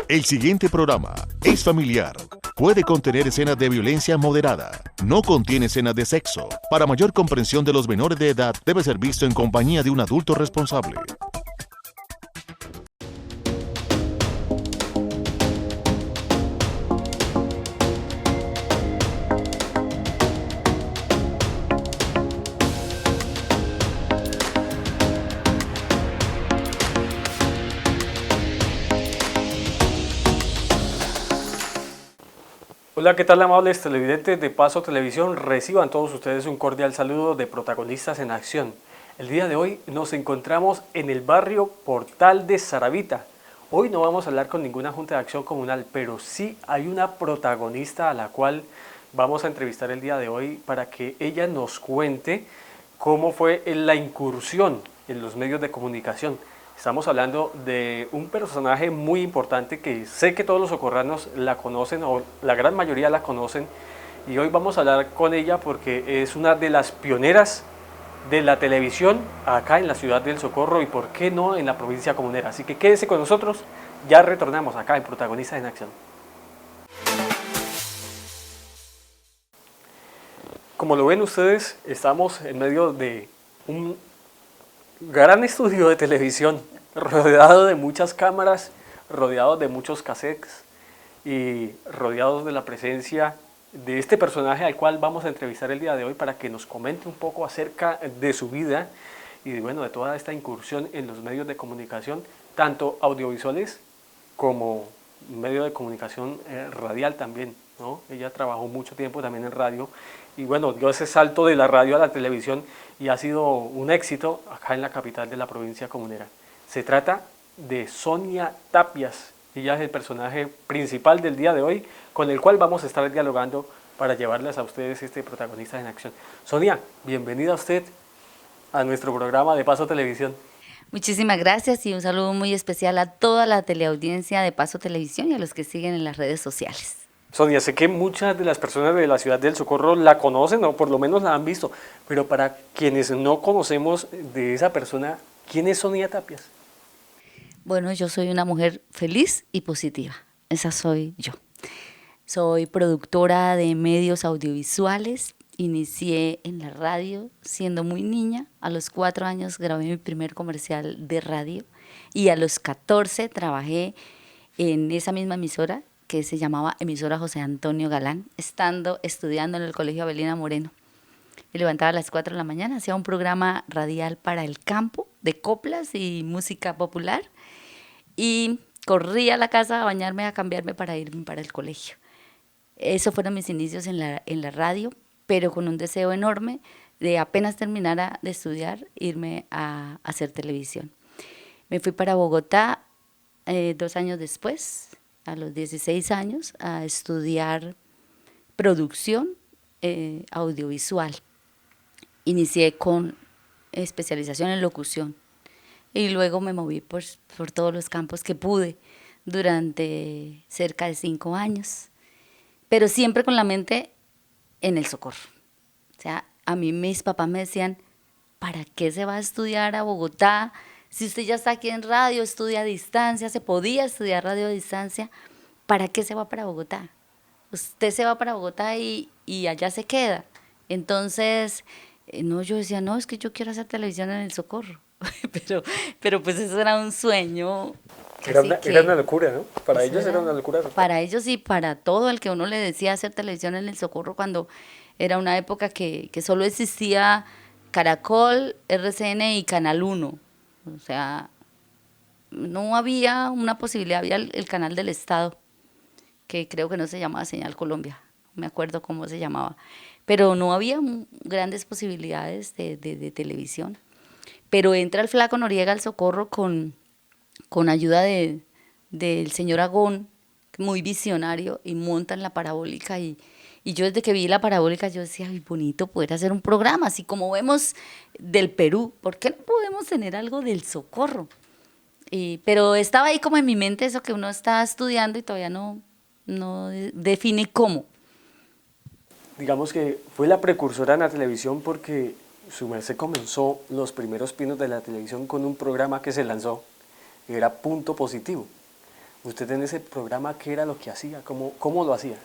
El siguiente programa es familiar. Puede contener escenas de violencia moderada. No contiene escenas de sexo. Para mayor comprensión de los menores de edad, debe ser visto en compañía de un adulto responsable. Hola, ¿qué tal, amables televidentes de Paso Televisión? Reciban todos ustedes un cordial saludo de Protagonistas en Acción. El día de hoy nos encontramos en el barrio Portal de Saravita. Hoy no vamos a hablar con ninguna junta de acción comunal, pero sí hay una protagonista a la cual vamos a entrevistar el día de hoy para que ella nos cuente cómo fue la incursión en los medios de comunicación. Estamos hablando de un personaje muy importante que sé que todos los socorranos la conocen, o la gran mayoría la conocen, y hoy vamos a hablar con ella porque es una de las pioneras de la televisión acá en la ciudad del Socorro y por qué no en la provincia comunera. Así que quédese con nosotros, ya retornamos acá en Protagonistas en Acción. Como lo ven ustedes, estamos en medio de un gran estudio de televisión, rodeado de muchas cámaras, rodeado de muchos cassettes y rodeados de la presencia de este personaje al cual vamos a entrevistar el día de hoy para que nos comente un poco acerca de su vida y bueno, de toda esta incursión en los medios de comunicación, tanto audiovisuales como medio de comunicación radial también, ¿no? Ella trabajó mucho tiempo también en radio y bueno, dio ese salto de la radio a la televisión y ha sido un éxito acá en la capital de la provincia comunera. Se trata de Sonia Tapias. Ella es el personaje principal del día de hoy, con el cual vamos a estar dialogando para llevarles a ustedes este Protagonista en Acción. Sonia, bienvenida usted a nuestro programa de Paso Televisión. Muchísimas gracias y un saludo muy especial a toda la teleaudiencia de Paso Televisión y a los que siguen en las redes sociales. Sonia, sé que muchas de las personas de la ciudad del Socorro la conocen o por lo menos la han visto, pero para quienes no conocemos de esa persona, ¿quién es Sonia Tapias? Bueno, yo soy una mujer feliz y positiva, esa soy yo. Soy productora de medios audiovisuales, inicié en la radio siendo muy niña, a los 4 años grabé mi primer comercial de radio y a los 14 trabajé en esa misma emisora que se llamaba Emisora José Antonio Galán, estudiando en el Colegio Avelina Moreno. Me levantaba a las 4 de la mañana, hacía un programa radial para el campo de coplas y música popular y corría a la casa a bañarme, a cambiarme para irme para el colegio. Esos fueron mis inicios en la radio, pero con un deseo enorme de apenas terminara de estudiar, irme a hacer televisión. Me fui para Bogotá 2 años después, a los 16 años, a estudiar producción audiovisual. Inicié con especialización en locución y luego me moví por todos los campos que pude durante cerca de 5 años, pero siempre con la mente en el Socorro. O sea, a mí mis papás me decían, ¿para qué se va a estudiar a Bogotá? Si usted ya está aquí en radio, estudia a distancia, se podía estudiar radio a distancia, ¿para qué se va para Bogotá? Usted se va para Bogotá y allá se queda. Entonces, no, yo decía, no, es que yo quiero hacer televisión en el Socorro. pero pues eso era un sueño. Era una locura, ¿no? Para ellos era una locura. Para ellos y para todo el que uno le decía hacer televisión en el Socorro cuando era una época que solo existía Caracol, RCN y Canal 1. O sea, no había una posibilidad, había el canal del Estado, que creo que no se llamaba Señal Colombia, no me acuerdo cómo se llamaba, pero no había grandes posibilidades de televisión. Pero entra el Flaco Noriega al Socorro con ayuda del señor Agón, muy visionario, y montan la parabólica y yo desde que vi la parabólica yo decía, ay, bonito poder hacer un programa, así como vemos del Perú, ¿por qué no podemos tener algo del Socorro? Pero estaba ahí como en mi mente eso que uno está estudiando y todavía no define cómo. Digamos que fue la precursora en la televisión porque su merced comenzó los primeros pinos de la televisión con un programa que se lanzó, que era Punto Positivo. Usted en ese programa, ¿qué era lo que hacía? ¿Cómo lo hacía?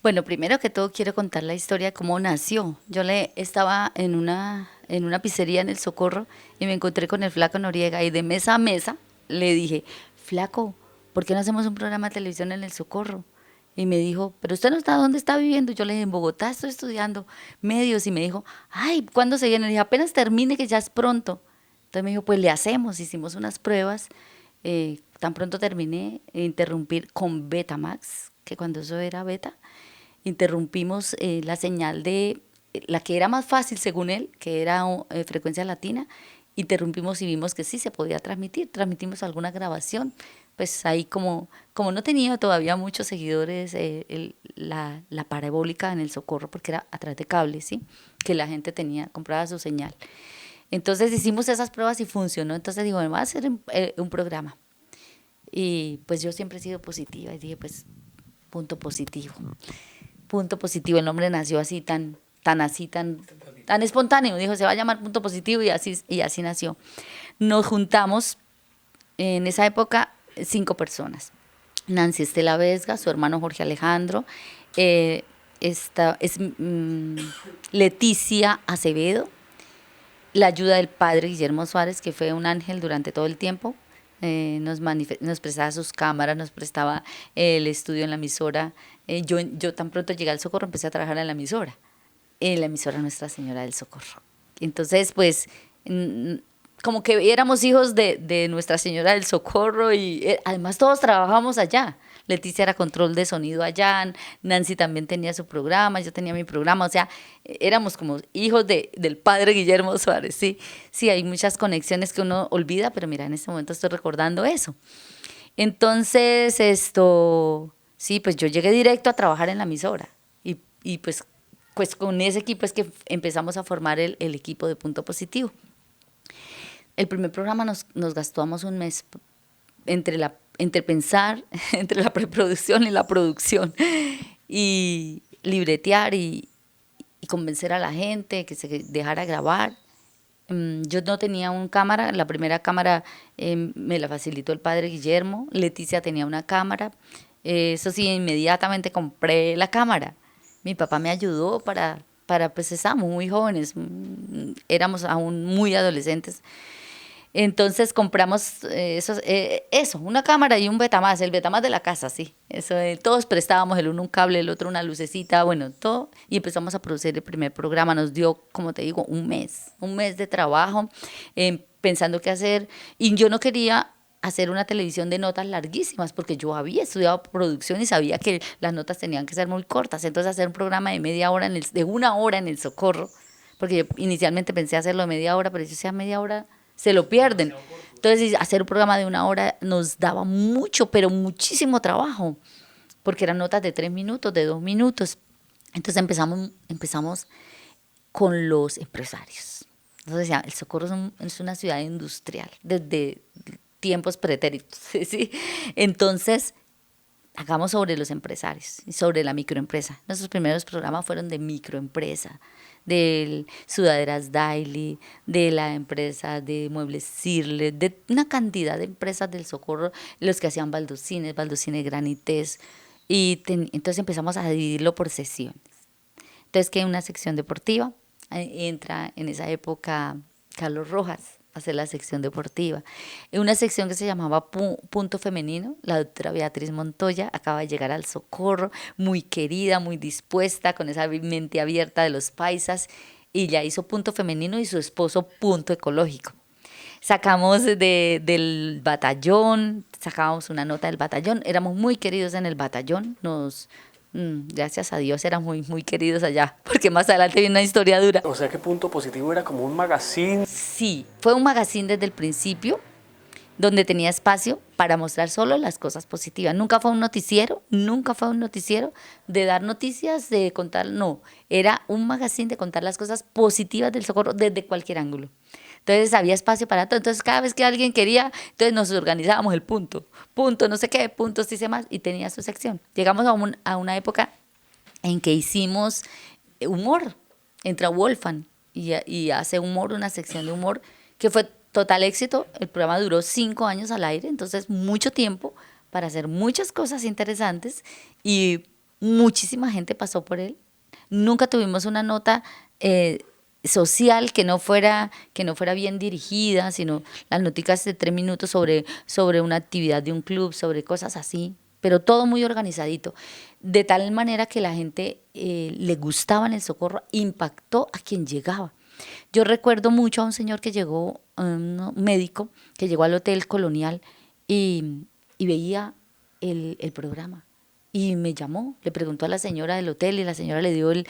Bueno, primero que todo quiero contar la historia de cómo nació. Estaba en una pizzería en El Socorro y me encontré con el Flaco Noriega y de mesa a mesa le dije, Flaco, ¿por qué no hacemos un programa de televisión en El Socorro? Y me dijo, pero usted no está, ¿dónde está viviendo? Yo le dije, en Bogotá estoy estudiando medios. Y me dijo, ay, ¿cuándo se viene? Le dije, apenas termine, que ya es pronto. Entonces me dijo, pues le hacemos, hicimos unas pruebas. Tan pronto terminé, interrumpir con Betamax, que cuando eso era beta, interrumpimos la señal de la que era más fácil según él, que era frecuencia latina, interrumpimos y vimos que sí se podía transmitir, transmitimos alguna grabación, pues ahí como no tenía todavía muchos seguidores la parabólica en El Socorro, porque era a través de cable, ¿sí? Que la gente tenía, compraba su señal. Entonces hicimos esas pruebas y funcionó, entonces digo, me voy a hacer un programa. Y pues yo siempre he sido positiva y dije, pues punto positivo. Punto positivo, el nombre nació así tan espontáneo, dijo se va a llamar Punto Positivo y así nació. Nos juntamos en esa época 5 personas, Nancy Estela Vesga, su hermano Jorge Alejandro, esta es Leticia Acevedo, la ayuda del padre Guillermo Suárez, que fue un ángel durante todo el tiempo, nos prestaba sus cámaras, nos prestaba el estudio en la emisora. Yo tan pronto llegué al Socorro, empecé a trabajar en la emisora Nuestra Señora del Socorro. Entonces, pues, como que éramos hijos de Nuestra Señora del Socorro y además todos trabajábamos allá. Leticia era control de sonido allá, Nancy también tenía su programa, yo tenía mi programa, o sea, éramos como hijos del padre Guillermo Suárez, sí. Sí, hay muchas conexiones que uno olvida, pero mira, en este momento estoy recordando eso. Entonces, sí, pues yo llegué directo a trabajar en la emisora y pues con ese equipo es que empezamos a formar el equipo de Punto Positivo. El primer programa nos gastamos un mes entre pensar, entre la preproducción y la producción, y libretear y convencer a la gente que se dejara grabar. Yo no tenía una cámara, la primera cámara me la facilitó el padre Guillermo, Leticia tenía una cámara, eso sí, inmediatamente compré la cámara. Mi papá me ayudó pues estábamos muy jóvenes, éramos aún muy adolescentes. Entonces compramos eso, una cámara y un Betamax, el Betamax de la casa, sí. Eso, todos prestábamos, el uno un cable, el otro una lucecita, bueno, todo. Y empezamos a producir el primer programa. Nos dio, como te digo, un mes de trabajo, pensando qué hacer. Y yo no quería hacer una televisión de notas larguísimas, porque yo había estudiado producción y sabía que las notas tenían que ser muy cortas. Entonces hacer un programa de media hora, de 1 hora en El Socorro, porque yo inicialmente pensé hacerlo de media hora, pero yo decía media hora se lo pierden. Entonces hacer un programa de 1 hora nos daba mucho, pero muchísimo trabajo, porque eran notas de 3 minutos, de 2 minutos. Entonces empezamos con los empresarios. Entonces decía, El Socorro es una ciudad industrial desde tiempos pretéritos, ¿sí? Entonces hagamos sobre los empresarios y sobre la microempresa. Nuestros primeros programas fueron de microempresa, de Sudaderas Daily, de la empresa de Muebles Sirle, de una cantidad de empresas del Socorro, los que hacían baldocines Granites, y entonces empezamos a dividirlo por sesiones. Entonces que hay una sección deportiva, entra en esa época Carlos Rojas a hacer la sección deportiva. En una sección que se llamaba Punto Femenino, la doctora Beatriz Montoya acaba de llegar al Socorro, muy querida, muy dispuesta, con esa mente abierta de los paisas, y ya hizo Punto Femenino y su esposo Punto Ecológico. Sacamos del batallón, sacábamos una nota del batallón, éramos muy queridos en el batallón, gracias a Dios éramos muy, muy queridos allá, porque más adelante viene una historia dura. O sea que Punto Positivo era como un magazine. Sí, fue un magazine desde el principio, donde tenía espacio para mostrar solo las cosas positivas. Nunca fue un noticiero de dar noticias, de contar, no, era un magazine de contar las cosas positivas del Socorro desde cualquier ángulo. Entonces había espacio para todo. Entonces cada vez que alguien quería, entonces nos organizábamos el punto no sé qué, puntos dice más, y tenía su sección. Llegamos a una época en que hicimos humor, entra Wolfgang y hace humor, una sección de humor que fue total éxito. El programa duró 5 años al aire, entonces mucho tiempo para hacer muchas cosas interesantes y muchísima gente pasó por él. Nunca tuvimos una nota social que no fuera bien dirigida, sino las noticas de 3 minutos sobre una actividad de un club, sobre cosas así, pero todo muy organizadito, de tal manera que la gente le gustaba en El Socorro, impactó a quien llegaba. Yo recuerdo mucho a un señor que llegó, un médico, que llegó al Hotel Colonial y veía el programa. Y me llamó, le preguntó a la señora del hotel y la señora le dio el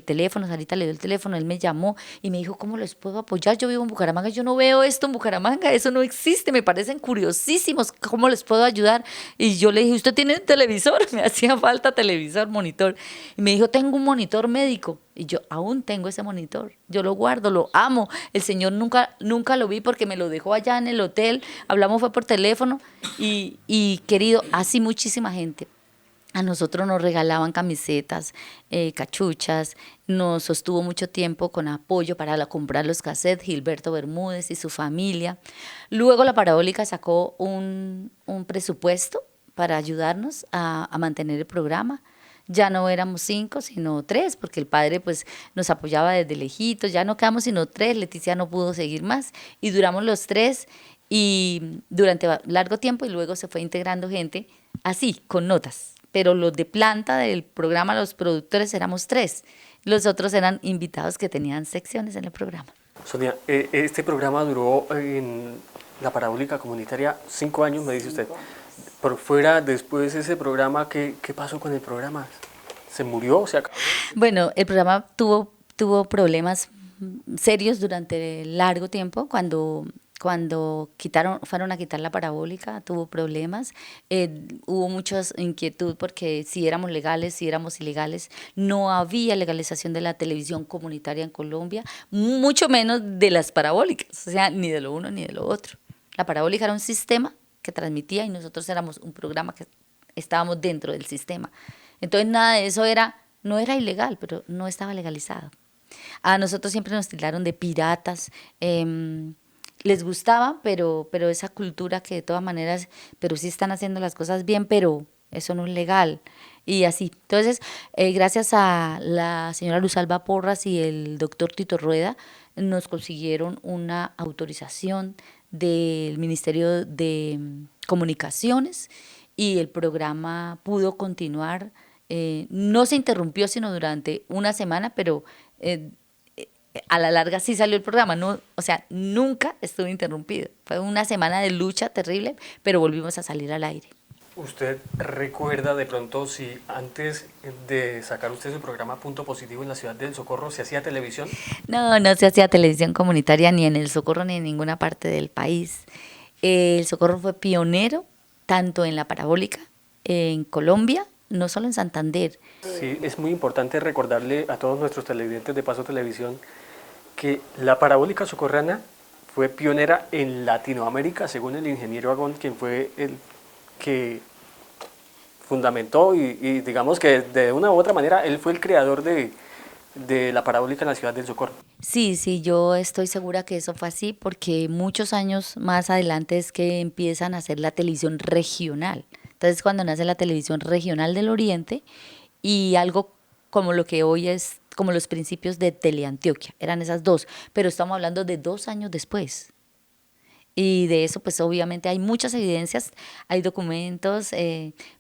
teléfono, Sarita le dio el teléfono, él me llamó y me dijo, ¿cómo les puedo apoyar? Yo vivo en Bucaramanga, yo no veo esto en Bucaramanga, eso no existe, me parecen curiosísimos, ¿cómo les puedo ayudar? Y yo le dije, ¿usted tiene un televisor? Me hacía falta televisor, monitor. Y me dijo, tengo un monitor médico. Y yo aún tengo ese monitor, yo lo guardo, lo amo. El señor nunca lo vi porque me lo dejó allá en el hotel, hablamos fue por teléfono y querido, así muchísima gente. A nosotros nos regalaban camisetas, cachuchas, nos sostuvo mucho tiempo con apoyo para comprar los cassettes, Gilberto Bermúdez y su familia. Luego la Parabólica sacó un presupuesto para ayudarnos a mantener el programa. Ya no éramos 5, sino 3, porque el padre pues nos apoyaba desde lejitos, ya no quedamos sino 3, Leticia no pudo seguir más y duramos los 3 y durante largo tiempo y luego se fue integrando gente así, con notas. Pero los de planta del programa, los productores, éramos 3. Los otros eran invitados que tenían secciones en el programa. Sonia, este programa duró en la Parabólica Comunitaria 5 años, me dice usted. Por fuera, después de ese programa, ¿qué pasó con el programa? ¿Se murió? ¿Se acabó? Bueno, el programa tuvo problemas serios durante largo tiempo. Cuando fueron a quitar la Parabólica, tuvo problemas, hubo mucha inquietud porque si éramos legales, si éramos ilegales, no había legalización de la televisión comunitaria en Colombia, mucho menos de las parabólicas, o sea, ni de lo uno ni de lo otro. La Parabólica era un sistema que transmitía y nosotros éramos un programa que estábamos dentro del sistema. Entonces nada de eso no era ilegal, pero no estaba legalizado. A nosotros siempre nos tildaron de piratas, les gustaba, pero esa cultura que de todas maneras, pero sí están haciendo las cosas bien, pero eso no es legal. Y así. Entonces, gracias a la señora Luz Alba Porras y el doctor Tito Rueda, nos consiguieron una autorización del Ministerio de Comunicaciones y el programa pudo continuar. No se interrumpió sino durante una semana, pero a la larga sí salió el programa, no, o sea, nunca estuvo interrumpido. Fue una semana de lucha terrible, pero volvimos a salir al aire. ¿Usted recuerda de pronto si antes de sacar usted su programa Punto Positivo en la ciudad del Socorro se hacía televisión? No se hacía televisión comunitaria ni en el Socorro ni en ninguna parte del país. El Socorro fue pionero tanto en la Parabólica, en Colombia, no solo en Santander. Sí, es muy importante recordarle a todos nuestros televidentes de Paso Televisión que la Parabólica Socorrana fue pionera en Latinoamérica, según el ingeniero Agón, quien fue el que fundamentó y digamos que de una u otra manera él fue el creador de la Parabólica en la ciudad del Socorro. Sí, yo estoy segura que eso fue así porque muchos años más adelante es que empiezan a hacer la televisión regional. Entonces cuando nace la televisión regional del Oriente y algo como lo que hoy es como los principios de Teleantioquia, eran esas dos, pero estamos hablando de 2 años después. Y de eso, pues obviamente hay muchas evidencias, hay documentos,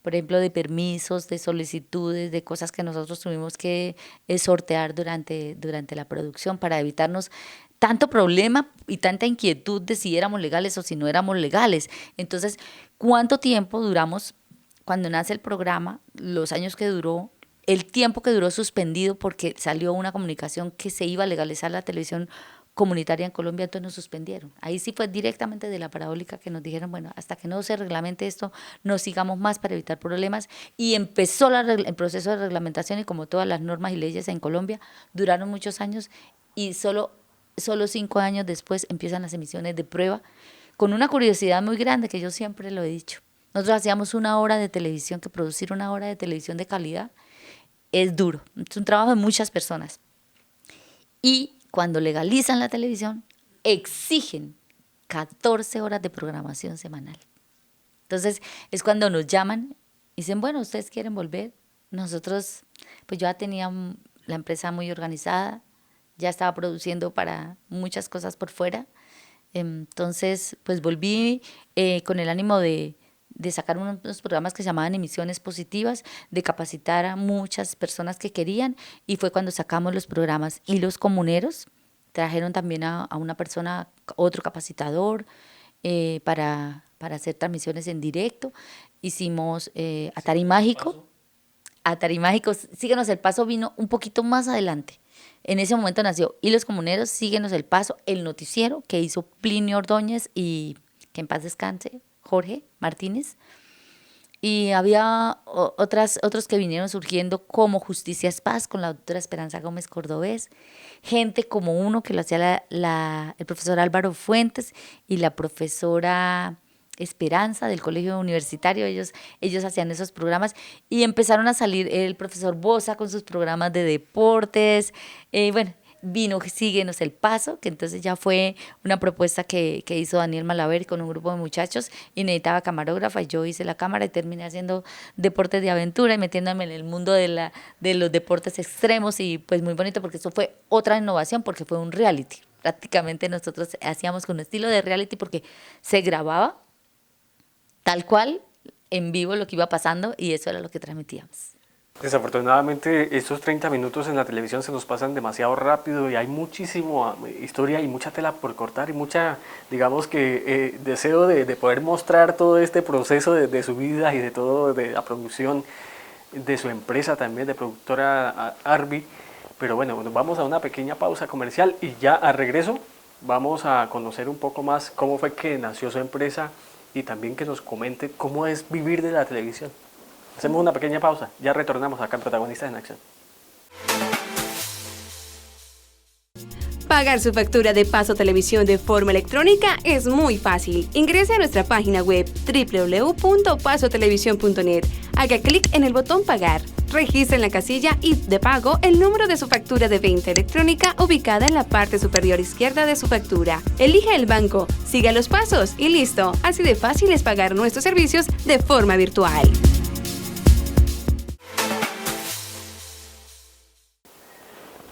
por ejemplo, de permisos, de solicitudes, de cosas que nosotros tuvimos que sortear durante la producción para evitarnos tanto problema y tanta inquietud de si éramos legales o si no éramos legales. Entonces, ¿cuánto tiempo duramos cuando nace el programa? Los años que duró, el tiempo que duró suspendido porque salió una comunicación que se iba a legalizar la televisión comunitaria en Colombia, entonces nos suspendieron. Ahí sí fue directamente de la Parabólica que nos dijeron, bueno, hasta que no se reglamente esto, no sigamos más para evitar problemas. Y empezó el proceso de reglamentación y como todas las normas y leyes en Colombia, duraron muchos años y solo 5 años después empiezan las emisiones de prueba, con una curiosidad muy grande que yo siempre lo he dicho. Nosotros hacíamos una hora de televisión, que producir una hora de televisión de calidad es duro, es un trabajo de muchas personas. Y cuando legalizan la televisión, exigen 14 horas de programación semanal. Entonces es cuando nos llaman y dicen, bueno, ¿ustedes quieren volver? Nosotros, pues yo ya tenía la empresa muy organizada, ya estaba produciendo para muchas cosas por fuera. Entonces, pues volví con el ánimo de sacar unos programas que se llamaban Emisiones Positivas, de capacitar a muchas personas que querían, y fue cuando sacamos los programas. Y los comuneros trajeron también a una persona, otro capacitador, para hacer transmisiones en directo. Hicimos Atari Mágico. Atari Mágico, Síguenos el Paso vino un poquito más adelante. En ese momento nació Y los Comuneros, Síguenos el Paso, el noticiero que hizo Plinio Ordóñez y que en paz descanse, Jorge Martínez. Y había otros que vinieron surgiendo como Justicia es Paz con la doctora Esperanza Gómez Cordobés, gente como uno que lo hacía el profesor Álvaro Fuentes y la profesora Esperanza del Colegio Universitario. Ellos hacían esos programas y empezaron a salir el profesor Bosa con sus programas de deportes. Bueno, vino Síguenos el Paso, que entonces ya fue una propuesta que hizo Daniel Malaver con un grupo de muchachos y necesitaba camarógrafa, y yo hice la cámara y terminé haciendo deportes de aventura y metiéndome en el mundo de los deportes extremos, y pues muy bonito porque eso fue otra innovación porque fue un reality. Prácticamente nosotros hacíamos con un estilo de reality porque se grababa tal cual en vivo lo que iba pasando y eso era lo que transmitíamos. Desafortunadamente estos 30 minutos en la televisión se nos pasan demasiado rápido y hay muchísima historia y mucha tela por cortar y mucha, digamos que deseo de poder mostrar todo este proceso de su vida y de todo, de la producción de su empresa también, de productora Arby. Pero bueno, vamos a una pequeña pausa comercial y ya a regreso vamos a conocer un poco más cómo fue que nació su empresa y también que nos comente cómo es vivir de la televisión. Hacemos una pequeña pausa, ya retornamos acá en Protagonistas en Acción. Pagar su factura de Paso Televisión de forma electrónica es muy fácil. Ingrese a nuestra página web www.pasotelevisión.net. Haga clic en el botón Pagar. Registre en la casilla y de pago el número de su factura de venta electrónica ubicada en la parte superior izquierda de su factura. Elige el banco, siga los pasos y listo. Así de fácil es pagar nuestros servicios de forma virtual.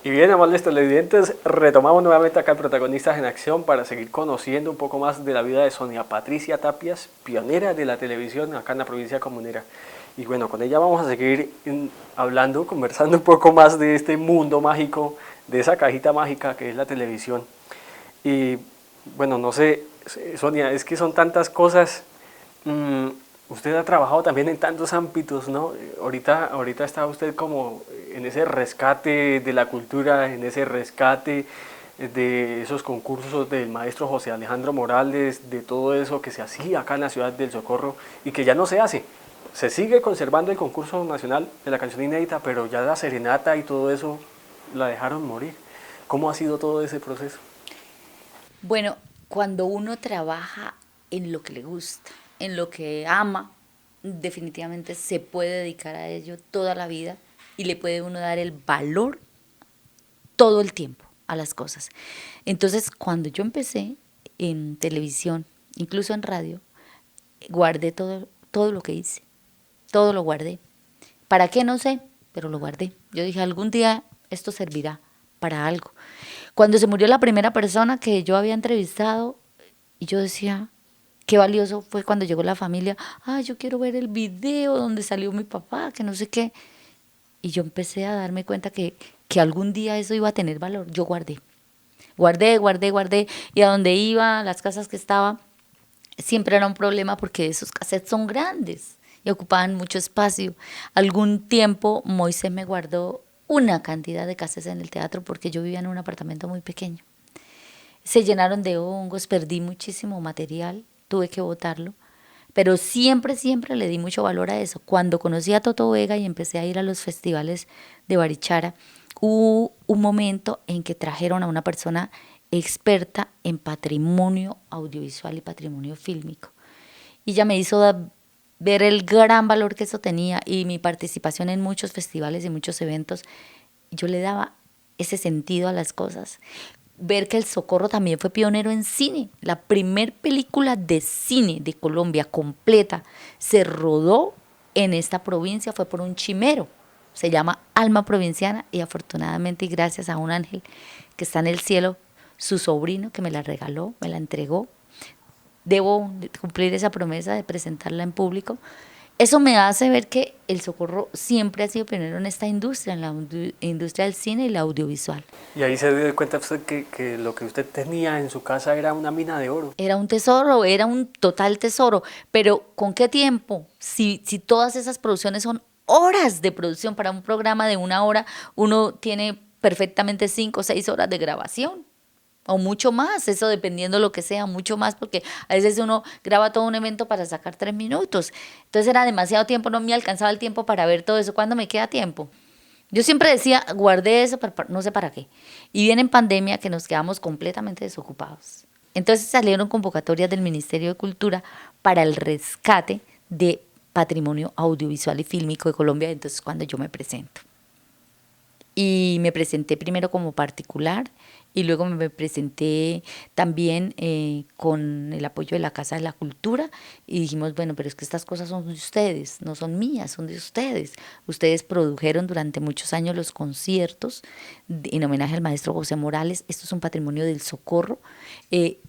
Y bien, amables televidentes, retomamos nuevamente acá en Protagonistas en Acción para seguir conociendo un poco más de la vida de Sonia Patricia Tapias, pionera de la televisión acá en la provincia comunera. Y bueno, con ella vamos a seguir hablando, conversando un poco más de este mundo mágico, de esa cajita mágica que es la televisión. Y bueno, no sé, Sonia, es que son tantas cosas. Usted ha trabajado también en tantos ámbitos, ¿no? Ahorita está usted como en ese rescate de la cultura, en ese rescate de esos concursos del maestro José Alejandro Morales, de todo eso que se hacía acá en la ciudad del Socorro y que ya no se hace. Se sigue conservando el concurso nacional de la canción inédita, pero ya la serenata y todo eso la dejaron morir. ¿Cómo ha sido todo ese proceso? Bueno, cuando uno trabaja en lo que le gusta, en lo que ama, definitivamente se puede dedicar a ello toda la vida y le puede uno dar el valor todo el tiempo a las cosas. Entonces, cuando yo empecé en televisión, incluso en radio, guardé todo lo que hice, todo lo guardé. ¿Para qué? No sé, pero lo guardé. Yo dije, algún día esto servirá para algo. Cuando se murió la primera persona que yo había entrevistado, y yo decía, qué valioso fue cuando llegó la familia, yo quiero ver el video donde salió mi papá, que no sé qué. Y yo empecé a darme cuenta que algún día eso iba a tener valor. Yo guardé, y a donde iba, a las casas que estaba, siempre era un problema porque esos cassettes son grandes y ocupaban mucho espacio. Algún tiempo Moisés me guardó una cantidad de cassettes en el teatro porque yo vivía en un apartamento muy pequeño. Se llenaron de hongos, perdí muchísimo material, tuve que botarlo, pero siempre le di mucho valor a eso. Cuando conocí a Toto Vega y empecé a ir a los festivales de Barichara, hubo un momento en que trajeron a una persona experta en patrimonio audiovisual y patrimonio fílmico. Y ella me hizo ver el gran valor que eso tenía, y mi participación en muchos festivales y muchos eventos, yo le daba ese sentido a las cosas. ver que El Socorro también fue pionero en cine. La primer película de cine de Colombia completa se rodó en esta provincia, fue por un chimero. Se llama Alma Provinciana y afortunadamente y gracias a un ángel que está en el cielo, su sobrino que me la regaló, me la entregó. Debo cumplir esa promesa de presentarla en público. Eso me hace ver que El Socorro siempre ha sido pionero en esta industria, en la industria del cine y la audiovisual. Y ahí se dio cuenta usted que lo que usted tenía en su casa era una mina de oro. Era un tesoro, era un total tesoro, pero ¿con qué tiempo? Si todas esas producciones son horas de producción para un programa de 1 hora, uno tiene perfectamente 5 o 6 horas de grabación. O mucho más, eso dependiendo lo que sea, mucho más, porque a veces uno graba todo un evento para sacar 3 minutos. Entonces era demasiado tiempo, no me alcanzaba el tiempo para ver todo eso. ¿Cuándo me queda tiempo? Yo siempre decía, guardé eso, no sé para qué. Y viene en pandemia que nos quedamos completamente desocupados. Entonces salieron convocatorias del Ministerio de Cultura para el rescate de patrimonio audiovisual y fílmico de Colombia. Entonces cuando yo me presento. Y me presenté primero como particular y luego me presenté también con el apoyo de la Casa de la Cultura y dijimos, bueno, pero es que estas cosas son de ustedes, no son mías, son de ustedes. Ustedes produjeron durante muchos años los conciertos en homenaje al maestro José Morales. Esto es un patrimonio del Socorro.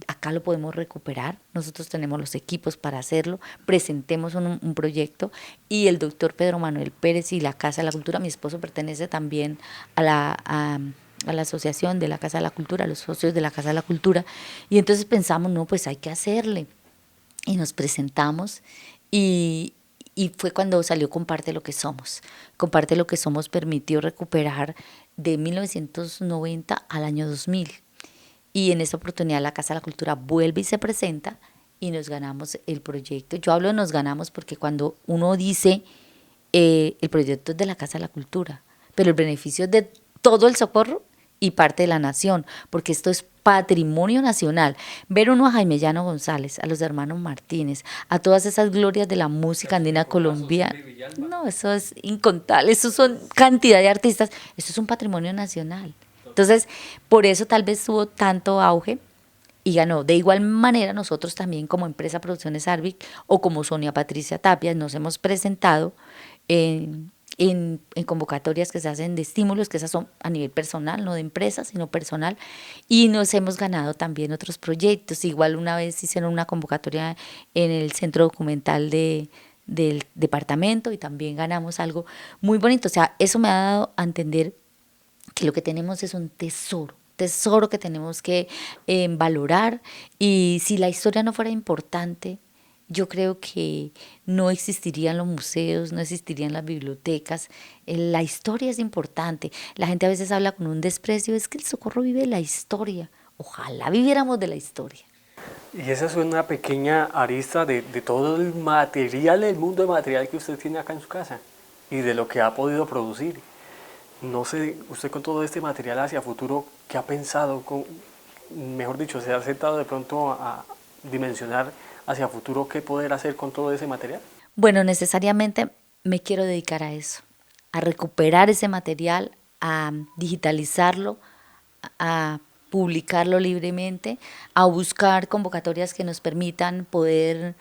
Acá lo podemos recuperar. Nosotros tenemos los equipos para hacerlo. Presentemos un proyecto y el doctor Pedro Manuel Pérez y la Casa de la Cultura, mi esposo pertenece también a la asociación de la Casa de la Cultura, a los socios de la Casa de la Cultura, y entonces pensamos, no, pues hay que hacerle, y nos presentamos, y fue cuando salió Comparte lo que somos. Comparte lo que somos permitió recuperar de 1990 al año 2000, y en esa oportunidad la Casa de la Cultura vuelve y se presenta, y nos ganamos el proyecto. Yo hablo de nos ganamos porque cuando uno dice, el proyecto es de la Casa de la Cultura, pero el beneficio es de todo el Socorro y parte de la nación, porque esto es patrimonio nacional. Ver uno a Jaime Llano González, a los hermanos Martínez, a todas esas glorias de la música andina colombiana, no, eso es incontable, eso son cantidad de artistas, esto es un patrimonio nacional. Entonces, por eso tal vez tuvo tanto auge y ganó. De igual manera, nosotros también como empresa Producciones Arbic o como Sonia Patricia Tapia nos hemos presentado en convocatorias que se hacen de estímulos, que esas son a nivel personal, no de empresa, sino personal, y nos hemos ganado también otros proyectos. Igual una vez hicieron una convocatoria en el Centro Documental del departamento y también ganamos algo muy bonito. O sea, eso me ha dado a entender que lo que tenemos es un tesoro que tenemos que valorar, y si la historia no fuera importante, yo creo que no existirían los museos, no existirían las bibliotecas. La historia es importante. La gente a veces habla con un desprecio, es que el Socorro vive de la historia. Ojalá viviéramos de la historia. Y esa es una pequeña arista de todo el material, el mundo de material que usted tiene acá en su casa y de lo que ha podido producir. No sé, usted con todo este material hacia futuro, ¿qué ha pensado? Mejor dicho, ¿se ha sentado de pronto a dimensionar hacia futuro qué poder hacer con todo ese material? Bueno, necesariamente me quiero dedicar a eso, a recuperar ese material, a digitalizarlo, a publicarlo libremente, a buscar convocatorias que nos permitan poder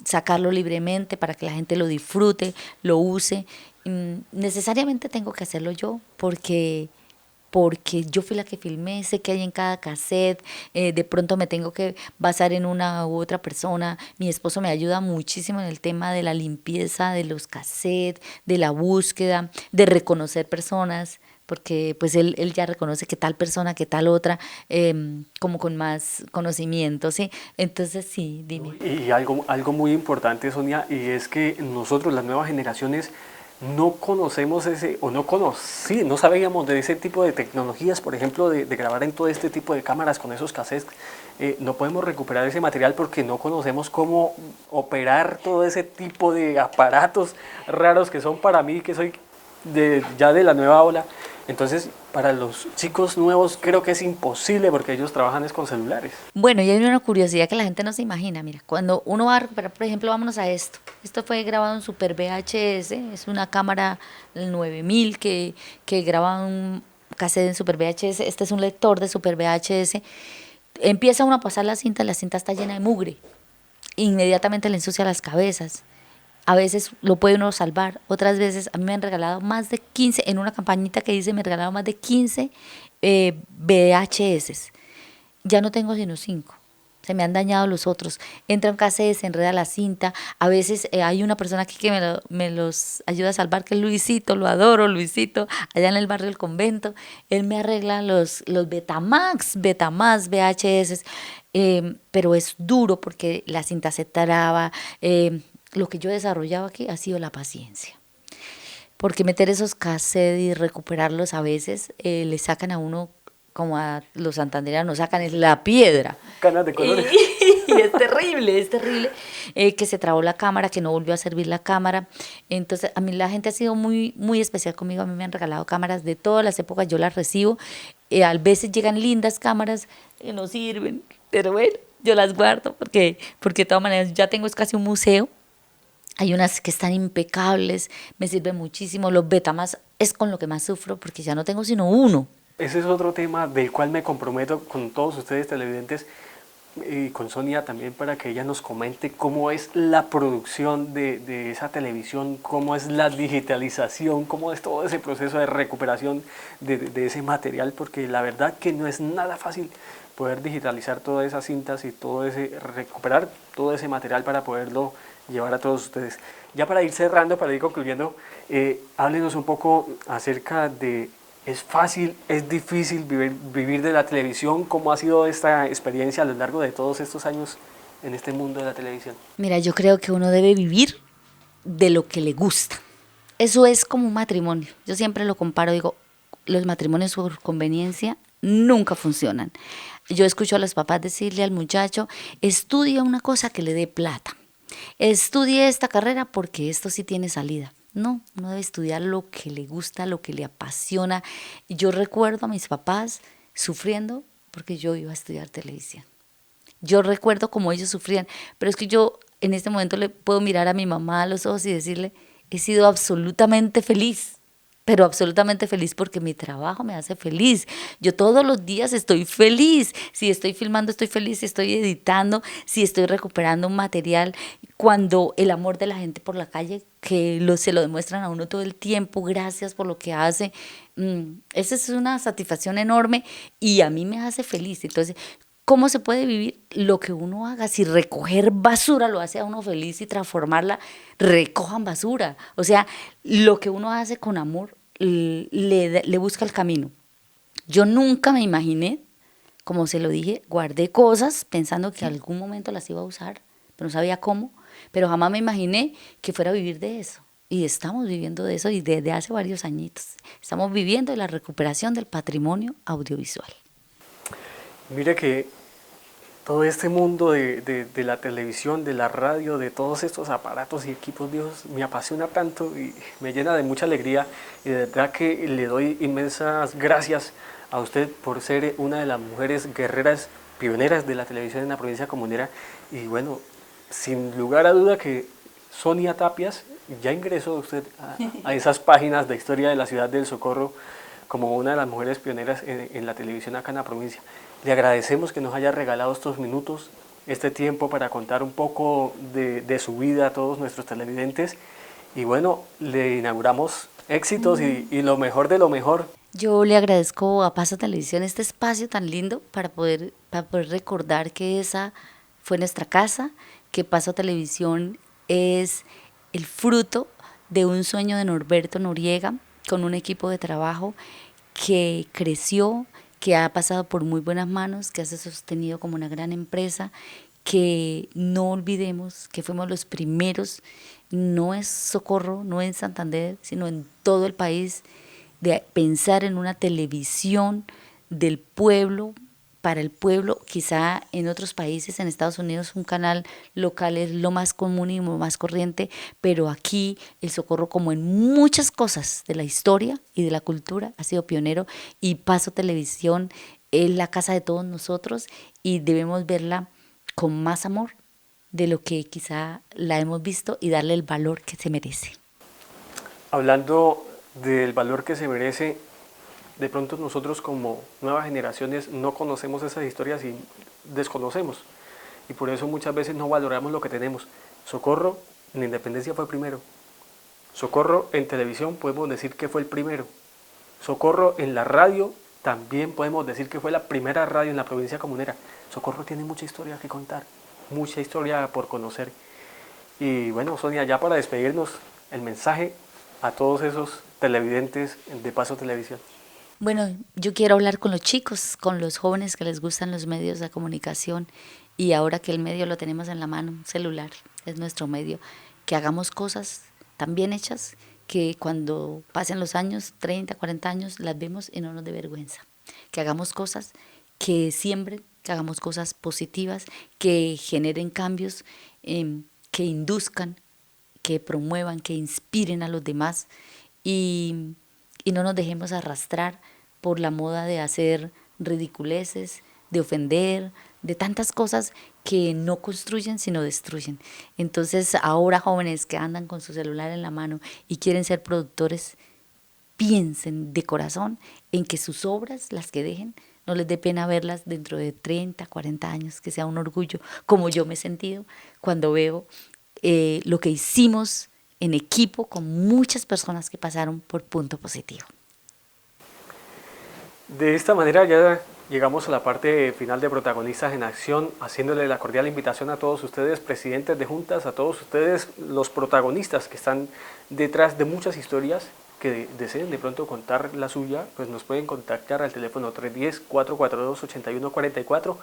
sacarlo libremente para que la gente lo disfrute, lo use. Necesariamente tengo que hacerlo yo porque yo fui la que filmé, sé que hay en cada cassette, de pronto me tengo que basar en una u otra persona. Mi esposo me ayuda muchísimo en el tema de la limpieza de los cassettes, de la búsqueda, de reconocer personas, porque pues él ya reconoce que tal persona, que tal otra, como con más conocimiento, ¿sí? Entonces sí, dime. Y algo muy importante, Sonia, y es que nosotros, las nuevas generaciones, no conocemos no sabíamos de ese tipo de tecnologías, por ejemplo, de grabar en todo este tipo de cámaras con esos cassettes. No podemos recuperar ese material porque no conocemos cómo operar todo ese tipo de aparatos raros que son para mí, que soy ya de la nueva ola. Entonces, para los chicos nuevos creo que es imposible porque ellos trabajan es con celulares. Bueno, y hay una curiosidad que la gente no se imagina. Mira, cuando uno va a recuperar, por ejemplo, vámonos a esto. Esto fue grabado en Super VHS, es una cámara 9000 que graba cassette en Super VHS, este es un lector de Super VHS, empieza uno a pasar la cinta está llena de mugre, inmediatamente le ensucia las cabezas. A veces lo puede uno salvar, otras veces a mí me han regalado más de 15, en una campañita que hice me regalaron más de 15 VHS. Ya no tengo sino 5. Se me han dañado los otros. Entra un cassette, se enreda la cinta. A veces hay una persona aquí que me los ayuda a salvar, que es Luisito, lo adoro, Luisito, allá en el barrio del Convento. Él me arregla los Betamax VHS, pero es duro porque la cinta se traba. Lo que yo he desarrollado aquí ha sido la paciencia. Porque meter esos cassettes y recuperarlos a veces le sacan a uno, como a los santandereanos sacan es la piedra. Canas de colores. Y es terrible que se trabó la cámara, que no volvió a servir la cámara. Entonces, a mí la gente ha sido muy, muy especial conmigo. A mí me han regalado cámaras de todas las épocas, yo las recibo. A veces llegan lindas cámaras que no sirven, pero bueno, yo las guardo porque de todas maneras ya tengo, es casi un museo. Hay unas que están impecables, me sirven muchísimo. Los Betamax es con lo que más sufro porque ya no tengo sino uno. Ese es otro tema del cual me comprometo con todos ustedes televidentes y con Sonia también, para que ella nos comente cómo es la producción de esa televisión, cómo es la digitalización, cómo es todo ese proceso de recuperación de ese material, porque la verdad que no es nada fácil poder digitalizar todas esas cintas y recuperar todo ese material para poderlo llevar a todos ustedes. Ya para ir cerrando, para ir concluyendo, háblenos un poco acerca de, ¿es fácil, es difícil vivir de la televisión? ¿Cómo ha sido esta experiencia a lo largo de todos estos años en este mundo de la televisión? Mira, yo creo que uno debe vivir de lo que le gusta. Eso es como un matrimonio. Yo siempre lo comparo, digo, los matrimonios por conveniencia nunca funcionan. Yo escucho a los papás decirle al muchacho, estudia una cosa que le dé plata. Estudie esta carrera porque esto sí tiene salida. No, uno debe estudiar lo que le gusta, lo que le apasiona. Yo recuerdo a mis papás sufriendo porque yo iba a estudiar televisión. Yo recuerdo cómo ellos sufrían, pero es que yo en este momento le puedo mirar a mi mamá a los ojos y decirle, he sido absolutamente feliz, pero absolutamente feliz porque mi trabajo me hace feliz. Yo todos los días estoy feliz. Si estoy filmando, estoy feliz. Si estoy editando, si estoy recuperando un material. Cuando el amor de la gente por la calle, que se lo demuestran a uno todo el tiempo, gracias por lo que hace. Esa es una satisfacción enorme y a mí me hace feliz. Entonces, ¿cómo se puede vivir? Lo que uno haga. Si recoger basura lo hace a uno feliz y transformarla, recojan basura. O sea, lo que uno hace con amor le busca el camino. Yo nunca me imaginé, como se lo dije, guardé cosas pensando que algún momento las iba a usar, pero no sabía cómo, pero jamás me imaginé que fuera a vivir de eso. Y estamos viviendo de eso y desde hace varios añitos. Estamos viviendo de la recuperación del patrimonio audiovisual. Mire que todo este mundo de la televisión, de la radio, de todos estos aparatos y equipos viejos me apasiona tanto y me llena de mucha alegría, y de verdad que le doy inmensas gracias a usted por ser una de las mujeres guerreras pioneras de la televisión en la provincia comunera. Y bueno, sin lugar a duda que Sonia Tapias ya ingresó usted a esas páginas de historia de la ciudad del Socorro como una de las mujeres pioneras en la televisión acá en la provincia. Le agradecemos que nos haya regalado estos minutos, este tiempo para contar un poco de su vida a todos nuestros televidentes. Y bueno, le inauguramos éxitos y lo mejor de lo mejor. Yo le agradezco a Paso Televisión este espacio tan lindo para poder recordar que esa fue nuestra casa, que Paso Televisión es el fruto de un sueño de Norberto Noriega con un equipo de trabajo que creció, que ha pasado por muy buenas manos, que ha sostenido como una gran empresa, que no olvidemos que fuimos los primeros, no es Socorro, no en Santander, sino en todo el país, de pensar en una televisión del pueblo, para el pueblo. Quizá en otros países, en Estados Unidos, un canal local es lo más común y lo más corriente, pero aquí el Socorro, como en muchas cosas de la historia y de la cultura, ha sido pionero, y Paso Televisión es la casa de todos nosotros y debemos verla con más amor de lo que quizá la hemos visto y darle el valor que se merece. Hablando del valor que se merece, de pronto nosotros como nuevas generaciones no conocemos esas historias y desconocemos. Y por eso muchas veces no valoramos lo que tenemos. Socorro en la independencia fue primero. Socorro en televisión podemos decir que fue el primero. Socorro en la radio también podemos decir que fue la primera radio en la provincia comunera. Socorro tiene mucha historia que contar, mucha historia por conocer. Y bueno, Sonia, ya para despedirnos, el mensaje a todos esos televidentes de Paso Televisión. Bueno, yo quiero hablar con los chicos, con los jóvenes que les gustan los medios de comunicación, y ahora que el medio lo tenemos en la mano, un celular es nuestro medio, que hagamos cosas tan bien hechas que cuando pasen los años, 30, 40 años, las vemos y no nos dé vergüenza. Que hagamos cosas que siembren, que hagamos cosas positivas, que generen cambios, que induzcan, que promuevan, que inspiren a los demás, y no nos dejemos arrastrar por la moda de hacer ridiculeces, de ofender, de tantas cosas que no construyen sino destruyen. Entonces ahora, jóvenes que andan con su celular en la mano y quieren ser productores, piensen de corazón en que sus obras, las que dejen, no les dé pena verlas dentro de 30, 40 años, que sea un orgullo, como yo me he sentido cuando veo lo que hicimos en equipo con muchas personas que pasaron por Punto Positivo. De esta manera ya llegamos a la parte final de Protagonistas en Acción, haciéndole la cordial invitación a todos ustedes, presidentes de juntas, a todos ustedes, los protagonistas que están detrás de muchas historias, que deseen de pronto contar la suya, pues nos pueden contactar al teléfono 310-442-8144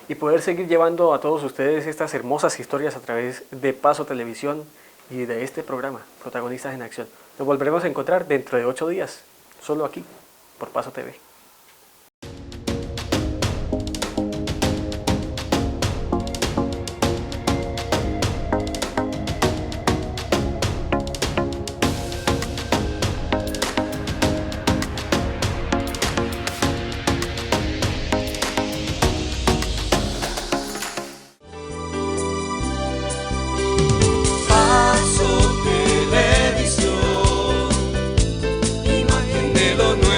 y poder seguir llevando a todos ustedes estas hermosas historias a través de Paso Televisión y de este programa, Protagonistas en Acción. Nos volveremos a encontrar dentro de 8 días, solo aquí, por Paso TV. Paso Televisión, imagen de lo nuevo.